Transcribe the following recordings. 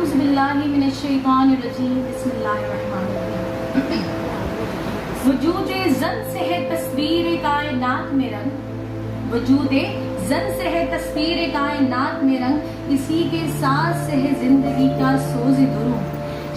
اعوذ باللہ من الشیطان الرجیم بسم اللہ الرحمن الرحیم وجود زن سے ہے تصویر کائنات میں رنگ وجود زن سے ہے تصویر کائنات میں رنگ اسی کے ساتھ سے ہے زندگی کا سوز دروں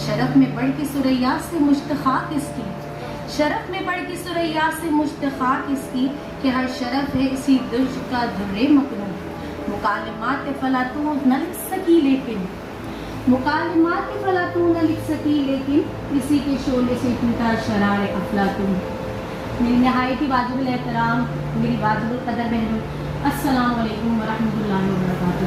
شرف میں بڑھ کے ثریا سے مشتخاق اس کی شرف میں بڑھ کے ثریا سے مشتخاق اس کی کہ ہر شرف ہے اسی درج کا در مکنون مکالمات فلاطون نہ لکھ سکی لیکن مکالمات فلاطون نہ لکھ سکی لیکن اسی کے شعلے سے ٹوٹا شرار افلاطون میری نہایت ہی واجب الاحترام میری واجب القدر بہنوں السلام علیکم ورحمۃ اللہ وبرکاتہ۔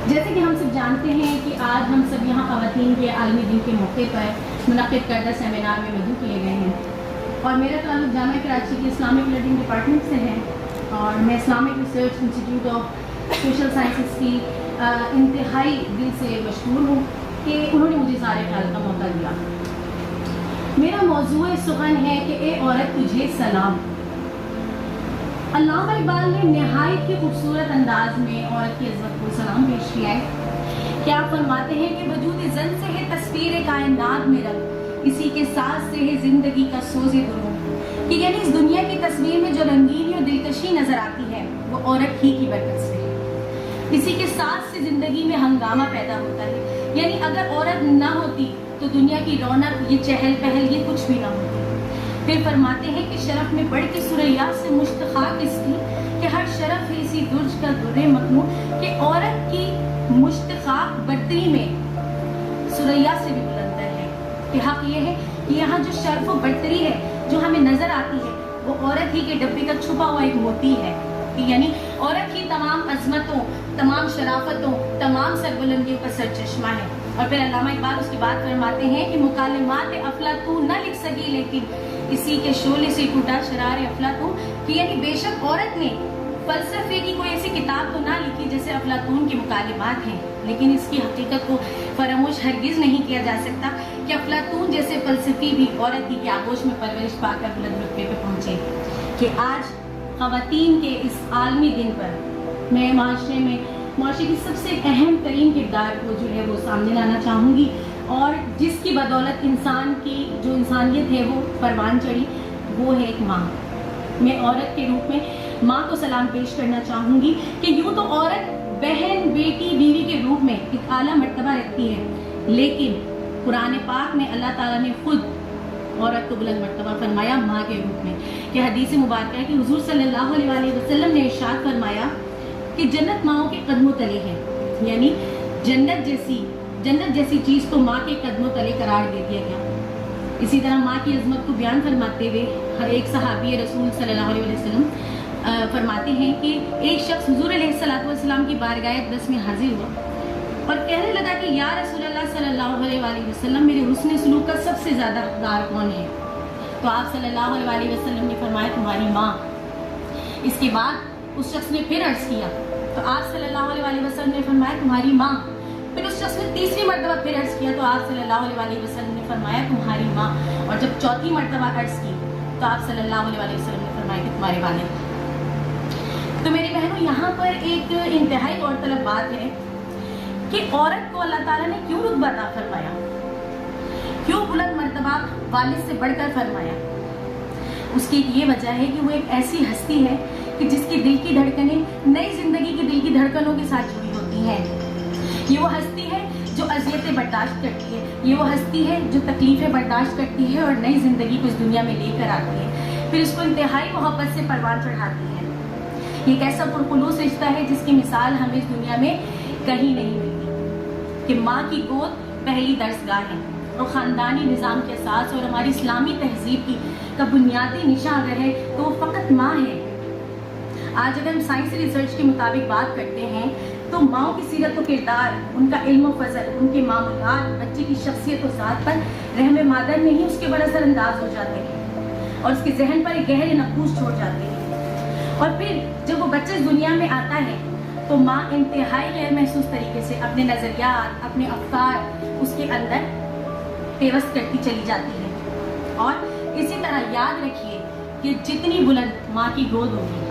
جیسے کہ ہم سب جانتے ہیں کہ آج ہم سب یہاں خواتین کے عالمی دن کے موقع پر منعقد کردہ سیمینار میں مدعو کیے گئے ہیں اور میرا تعلق جامعہ کراچی کے اسلامک لرننگ ڈپارٹمنٹ سے ہے اور میں Islamic research institute of social sciences کی انتہائی دل سے مشکور ہوں کہ انہوں نے مجھے اظہار خیال کا موقع دیا۔ میرا موضوع سخن ہے کہ اے عورت تجھے سلام۔ علامہ اقبال نے نہایت ہی خوبصورت انداز میں عورت کی عظمت کو سلام پیش کیا ہے کہ آپ فرماتے ہیں کہ وجود زن سے ہے تصویر کائنات میں رنگ اسی کے ساتھ سے ہے زندگی کا سوز دروں کہ یعنی اس دنیا کی تصویر میں جو رنگینی اور دلکشی نظر آتی ہے وہ عورت ہی کی برکت سے ہے، اسی کے ساتھ سے زندگی میں ہنگامہ پیدا ہوتا ہے، یعنی اگر عورت نہ ہوتی تو دنیا کی رونق یہ چہل پہل یہ کچھ بھی نہ ہوتی۔ پھر فرماتے ہیں کہ شرف میں بڑھ کے ثریا سے مشتخاق اس کی کہ ہر شرف ہے اسی درج کا در مکنون کہ عورت کی مشتخاق برتری میں ثریا سے بھی بلندر ہے کہ حق یہ ہے کہ یہاں جو شرف و برتری ہے جو ہمیں نظر آتی ہے وہ عورت ہی کے ڈبے کا چھپا ہوا ایک موتی ہے، یعنی عورت کی تمام عظمتوں تمام شرافتوں تمام سربلندیوں کا سر چشمہ ہے۔ اور پھر علامہ اقبال اس کے بعد فرماتے ہیں کہ مکالمات افلاطون نہ لکھ سکی لیکن اسی کے شعلے سے ٹوٹا شرار افلاطون کہ یعنی بے شک عورت نے فلسفے کی کوئی ایسی کتاب تو نہ لکھی جیسے افلاطون کے مکالمات ہیں، لیکن اس کی حقیقت کو فراموش ہرگز نہیں کیا جا سکتا کہ افلاطون جیسے فلسفی بھی عورت ہی کی آغوش میں پرورش پا کر بلند رتبے پہ پہنچے۔ کہ آج خواتین کے اس عالمی دن پر میں معاشرے کی سب سے اہم ترین کردار کو جو ہے وہ سامنے لانا چاہوں گی اور جس کی بدولت انسان کی جو انسانیت ہے وہ پروان چڑھی وہ ہے ایک ماں۔ میں عورت کے روپ میں ماں کو سلام پیش کرنا چاہوں گی کہ یوں تو عورت بہن بیٹی بیوی کے روپ میں ایک اعلیٰ مرتبہ رکھتی ہے، لیکن قرآن پاک میں اللہ تعالیٰ نے خود عورت کو بلند مرتبہ فرمایا ماں کے روپ میں کہ حدیث مبارکہ ہے کہ حضور صلی اللہ علیہ وسلم نے ارشاد فرمایا کہ جنت ماؤں کے قدموں تلے ہے، یعنی جنت جیسی چیز کو ماں کے قدموں تلے قرار دے دیا گیا۔ اسی طرح ماں کی عظمت کو بیان فرماتے ہوئے ہر ایک صحابی رسول صلی اللہ علیہ وسلم فرماتے ہیں کہ ایک شخص حضور علیہ السلام کی بارگاہ اقدس میں حاضر ہوا اور کہنے لگا کہ یا رسول اللہ صلی اللہ علیہ وسلم میرے حسن سلوک کا سب سے زیادہ حقدار کون ہے؟ تو آپ صلی اللہ علیہ وسلم نے فرمایا تمہاری ماں۔ اس کے بعد اس شخص نے پھر عرض کیا تو آپ صلی اللہ علیہ وسلم نے فرمایا تمہاری ماں۔ پھر اس شخص نے تیسری مرتبہ پھر عرض کیا تو آپ صلی اللہ علیہ وسلم نے فرمایا تمہاری ماں، اور جب چوتھی مرتبہ عرض کی تو آپ صلی اللہ علیہ وسلم نے فرمایا کہ تمہارے والد۔ تو میری بہنوں یہاں پر ایک انتہائی غور طلب بات ہے کہ عورت کو اللہ تعالیٰ نے کیوں رتبہ عطا فرمایا، کیوں بلند مرتبہ والد سے بڑھ کر فرمایا؟ اس کی یہ وجہ ہے کہ وہ ایک ایسی ہستی ہے کہ جس کی دل کی دھڑکنیں نئی زندگی کی دل کی دھڑکنوں کے ساتھ جڑی ہوتی ہیں۔ یہ وہ ہستی ہے جو اذیتیں برداشت کرتی ہے، یہ وہ ہستی ہے جو تکلیفیں برداشت کرتی ہے اور نئی زندگی کو اس دنیا میں لے کر آتی ہے، پھر اس کو انتہائی محبت سے پروان چڑھاتی ہے۔ یہ ایک ایسا پرخلوص رشتہ ہے جس کی مثال ہمیں اس دنیا میں کہیں نہیں ملتی کہ ماں کی گود پہلی درسگاہ ہے اور خاندانی نظام کے اساس اور ہماری اسلامی تہذیب کا بنیادی نشان اگر ہے تو وہ فقط ماں ہے۔ آج اگر ہم سائنسی ریسرچ کے مطابق بات کرتے ہیں تو ماؤں کی سیرت و کردار، ان کا علم و فضل، ان کے معمولات بچے کی شخصیت و ذات پر رحم مادر میں ہی اس کے بڑا اثر انداز ہو جاتے ہیں اور اس کے ذہن پر ایک گہرے نقوش چھوڑ جاتے ہیں۔ اور پھر جب وہ بچہ اس دنیا میں آتا ہے تو ماں انتہائی غیر محسوس طریقے سے اپنے نظریات اپنے افکار اس کے اندر پیوست کرتی چلی جاتی ہے۔ اور اسی طرح یاد رکھیے کہ جتنی بلند ماں کی گود ہوگی،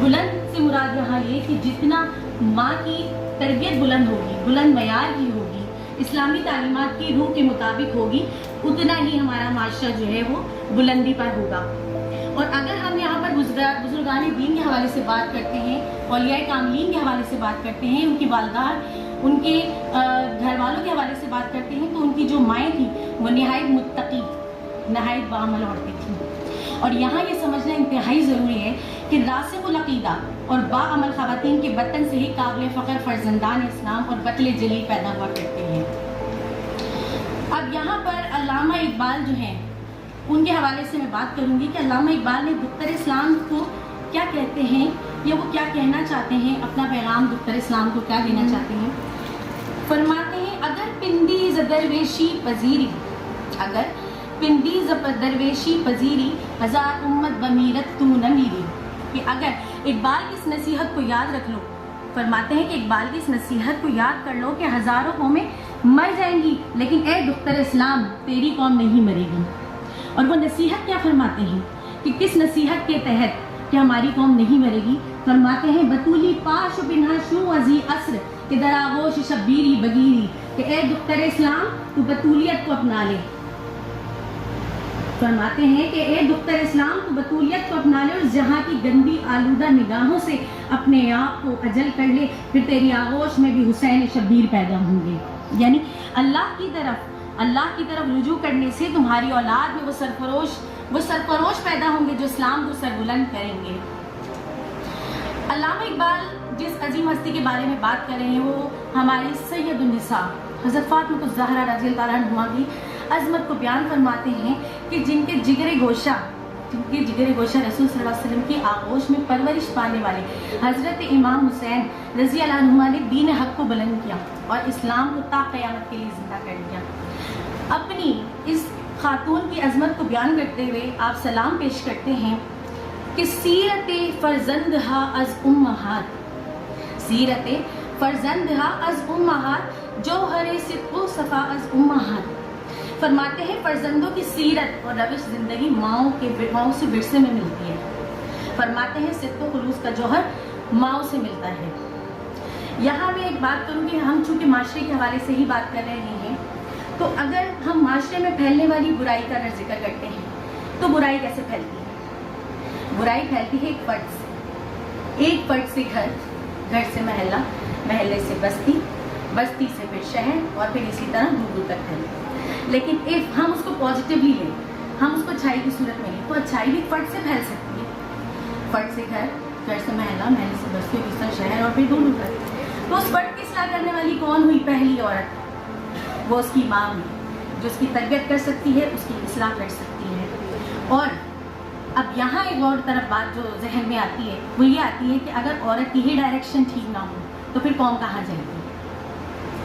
بلند سے مراد یہاں یہ کہ جتنا ماں کی تربیت بلند ہوگی، بلند معیار کی ہوگی، اسلامی تعلیمات کی روح کے مطابق ہوگی، اتنا ہی ہمارا معاشرہ جو ہے وہ بلندی پر ہوگا۔ اور اگر ہم یہاں پر بزرگان دین کے حوالے سے بات کرتے ہیں، اولیاء کاملین کے حوالے سے بات کرتے ہیں، ان کی والدات، ان کے گھر والوں کے حوالے سے بات کرتے ہیں، تو ان کی جو مائیں تھیں وہ نہایت متقی، نہایت باعمل عورتیں تھیں۔ اور یہاں یہ سمجھنا انتہائی ضروری ہے کہ راسخ العقیدہ اور باعمل خواتین کے بطن سے ہی قابل فخر فرزندان اسلام اور بطل جلیل پیدا ہوا کرتے ہیں۔ اب یہاں پر علامہ اقبال جو ہیں ان کے حوالے سے میں بات کروں گی کہ علامہ اقبال نے دختر اسلام کو کیا کہتے ہیں یا وہ کیا کہنا چاہتے ہیں، اپنا پیغام دختر اسلام کو کیا دینا چاہتے ہیں۔ فرماتے ہیں اگر پندی ز درویشی پذیری، اگر پندی ز درویشی پذیری، ہزار امت بمیرت تو نہ میری، کہ اگر اقبال کی اس نصیحت کو یاد رکھ لو، فرماتے ہیں کہ اقبال کی اس نصیحت کو یاد کر لو کہ ہزاروں قومیں مر جائیں گی لیکن اے دختر اسلام تیری قوم نہیں مرے گی۔ اور وہ نصیحت کیا فرماتے ہیں کہ کس نصیحت کے تحت کہ ہماری قوم نہیں مرے گی؟ فرماتے ہیں بطولی پاش و پنہا شو ازی عصر کہ در آغوش شبیری بگیری، کہ اے دختر اسلام تو بطولیت کو اپنا لے۔ فرماتے ہیں کہ اے دختر اسلام تو بطولیت کو اپنا لے اور جہاں کی گندی آلودہ نگاہوں سے اپنے آپ کو اجل کر لے، پھر تیری آغوش میں بھی حسین شبیر پیدا ہوں گے۔ یعنی اللہ کی طرف رجوع کرنے سے تمہاری اولاد میں وہ سرفروش پیدا ہوں گے جو اسلام کو سربلند کریں گے۔ علامہ اقبال جس عظیم ہستی کے بارے میں بات کر رہے ہیں وہ ہماری سید النساء حضرت فاطمہ الزہرا رضی اللہ عنہا کی عظمت کو بیان فرماتے ہیں کہ جن کے جگر گوشہ رسول صلی اللہ علیہ وسلم کی آغوش میں پرورش پانے والے حضرت امام حسین رضی اللہ عنہ نے دین حق کو بلند کیا اور اسلام کو تا قیامت کے لیے زندہ کر دیا۔ اپنی اس خاتون کی عظمت کو بیان کرتے ہوئے آپ سلام پیش کرتے ہیں کہ سیرت فرزندہا از امہات، سیرت فرزندہا از امہات، جوہر صدق و صفا از امہات۔ فرماتے ہیں فرزندوں کی سیرت اور روش زندگی ماؤں سے ورثے میں ملتی ہے۔ فرماتے ہیں صدق و خلوص کا جوہر ماؤں سے ملتا ہے۔ یہاں میں ایک بات کروں کہ ہم چونکہ معاشرے کے حوالے سے ہی بات کر رہے ہیں، تو اگر ہم معاشرے میں پھیلنے والی برائی کا اگر ذکر کرتے ہیں تو برائی کیسے پھیلتی ہے؟ برائی پھیلتی ہے ایک فرد سے گھر، گھر سے محلہ، محلے سے بستی، بستی سے پھر شہر اور پھر اسی طرح دور دور تک پھیلے۔ لیکن if ہم اس کو پازیٹیولی لیں، ہم اس کو اچھائی کی صورت میں لیں تو اچھائی بھی فرد سے پھیل سکتی ہے، فرد سے گھر، گھر سے محلہ، محلے سے بستی، اور اس طرح شہر اور پھر دور دور تک۔ تو اس فرد کی اصلاح کرنے والی کون ہوئی؟ پہلی عورت، وہ اس کی ماں ہوئی جو اس کی تربیت کر سکتی ہے، اس کی اصلاح کر سکتی ہے۔ اور اب یہاں ایک اور طرف بات جو ذہن میں آتی ہے وہ یہ آتی ہے کہ اگر عورت کی ہی ڈائریکشن ٹھیک نہ ہو تو پھر قوم کہاں جائے گی؟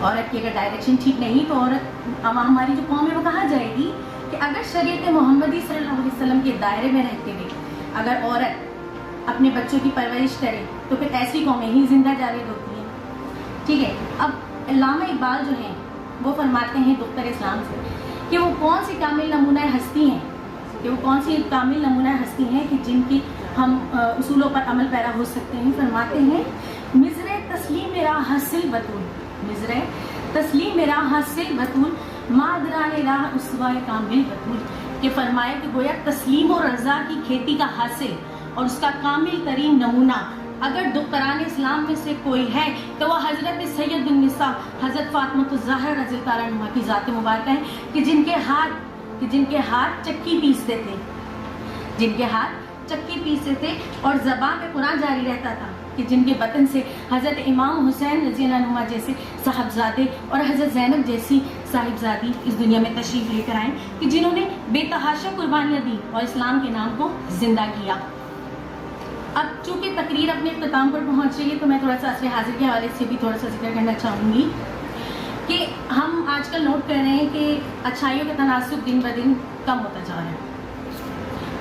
عورت کی اگر ڈائریکشن ٹھیک نہیں تو عورت ہماری جو قوم ہے وہ کہاں جائے گی؟ کہ اگر شریعت محمدی صلی اللہ علیہ وسلم کے دائرے میں رہتے ہوئے اگر عورت اپنے بچوں کی پرورش کرے تو پھر ایسی قومیں ہی زندہ جاوید ہوتی ہیں۔ ٹھیک ہے، اب علامہ اقبال جو ہیں وہ فرماتے ہیں دختر اسلام سے کہ وہ کون سی کامل نمونہ ہستی ہیں، کہ وہ کون سی کامل نمونہ ہستی ہیں کہ جن کی ہم اصولوں پر عمل پیرا ہو سکتے ہیں۔ فرماتے ہیں مزر تسلیم راہ حاصل بطول، مزر تسلیم راہ حاصل بطول، مادران راہ اسوائے کامل بطول، کہ فرمائے کہ گویا تسلیم و رضا کی کھیتی کا حاصل اور اس کا کامل ترین نمونہ اگر دختران اسلام میں سے کوئی ہے تو وہ حضرت سید النساء حضرت فاطمہ الزہرا رضی اللہ عنہا کی ذات مبارکہ ہے کہ جن کے ہاتھ چکی پیستے تھے، جن کے ہاتھ چکی پیستے تھے اور زبان پہ قرآن جاری رہتا تھا، کہ جن کے بطن سے حضرت امام حسین رضی اللہ عنہ جیسے صاحبزادے اور حضرت زینب جیسی صاحبزادی اس دنیا میں تشریف لے کر آئیں، کہ جنہوں نے بے تحاشا قربانیاں دی اور اسلام کے نام کو زندہ کیا۔ اب چونکہ تقریر اپنے اختتام پر پہنچ رہی ہے تو میں تھوڑا سا عصر حاضر کے حوالے سے بھی تھوڑا سا ذکر کرنا چاہوں گی کہ ہم آج کل نوٹ کر رہے ہیں کہ اچھائیوں کا تناسب دن بدن کم ہوتا جا رہا ہے،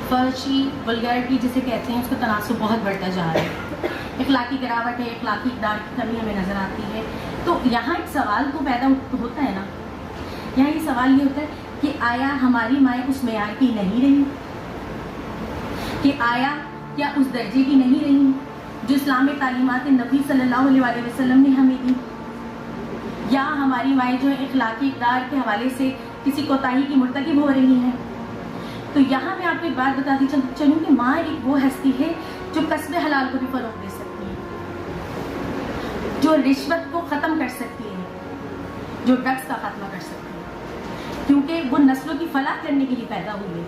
فحشی ولگیرٹی جسے کہتے ہیں اس کا تناسب بہت بڑھتا جا رہا ہے، اخلاقی گراوٹ ہے، اخلاقی اقدار کی کمی ہمیں نظر آتی ہے۔ تو یہاں ایک سوال تو پیدا ہوتا ہے نا، یہاں یہ سوال یہ ہوتا ہے کہ آیا ہماری مائیں اس معیار کی نہیں رہی، کہ آیا کیا اس درجے کی نہیں رہی جو اسلامی تعلیمات نبی صلی اللہ علیہ وسلم نے ہمیں دی، یا ہماری مائیں جو اخلاقی اقدار کے حوالے سے کسی کوتاہی کی مرتکب ہو رہی ہیں. تو یہاں میں آپ کو ایک بات بتاتی چلوں کہ ماں ایک وہ ہستی ہے جو کسب حلال کو بھی فروغ دے سکتی ہے، جو رشوت کو ختم کر سکتی ہے، جو ڈرگس کا خاتمہ کر سکتی ہے، کیونکہ وہ نسلوں کی فلاح کرنے کے لیے پیدا ہوئی ہے.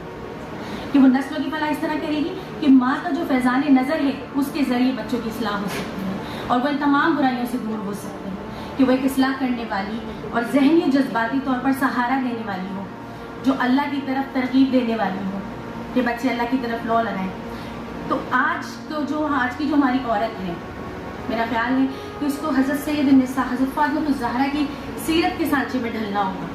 کہ وہ نسلوں کی فلاح اس طرح کرے گی کہ ماں کا جو فیضان نظر ہے اس کے ذریعے بچوں کی اصلاح ہو سکتی ہے اور وہ ان تمام برائیوں سے دور ہو سکتے ہیں، کہ وہ ایک اصلاح کرنے والی اور ذہنی جذباتی طور پر سہارا دینے والی ہو، جو اللہ کی طرف ترغیب دینے والی ہو کہ بچے اللہ کی طرف لو لگائیں. تو آج کی جو ہماری عورت ہے، میرا خیال ہے کہ اس کو حضرت سید النساء حضرت فاطمہ الزہرا کی سیرت کے سانچے میں ڈھلنا ہوگا.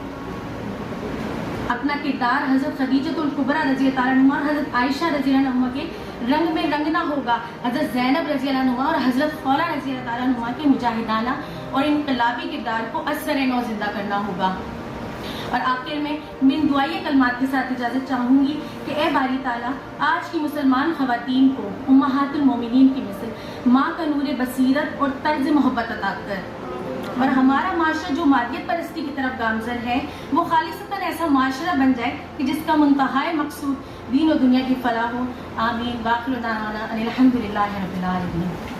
اپنا کردار حضرت خدیجہ الکبریٰ رضی اللہ عنہا اور حضرت عائشہ رضی اللہ عنہا کے رنگ میں رنگنا ہوگا، حضرت زینب رضی اللہ عنہا اور حضرت خولہ رضی اللہ عنہا کے مجاہدانہ اور انقلابی کردار کو اثر نو زندہ کرنا ہوگا. اور آخر میں ان دعائیہ کلمات کے ساتھ اجازت چاہوں گی کہ اے باری تعالیٰ، آج کی مسلمان خواتین کو امہات المومنین کی مثل ماں کا نور بصیرت اور طرز محبت عطا کر، اور ہمارا معاشرہ جو مادیت پرستی کی طرف گامزن ہے وہ خالصتاً ایسا معاشرہ بن جائے کہ جس کا منتہائی مقصود دین و دنیا کی فلاح ہو. آمین. باخر دعوانا ان الحمد للہ رب العالمین.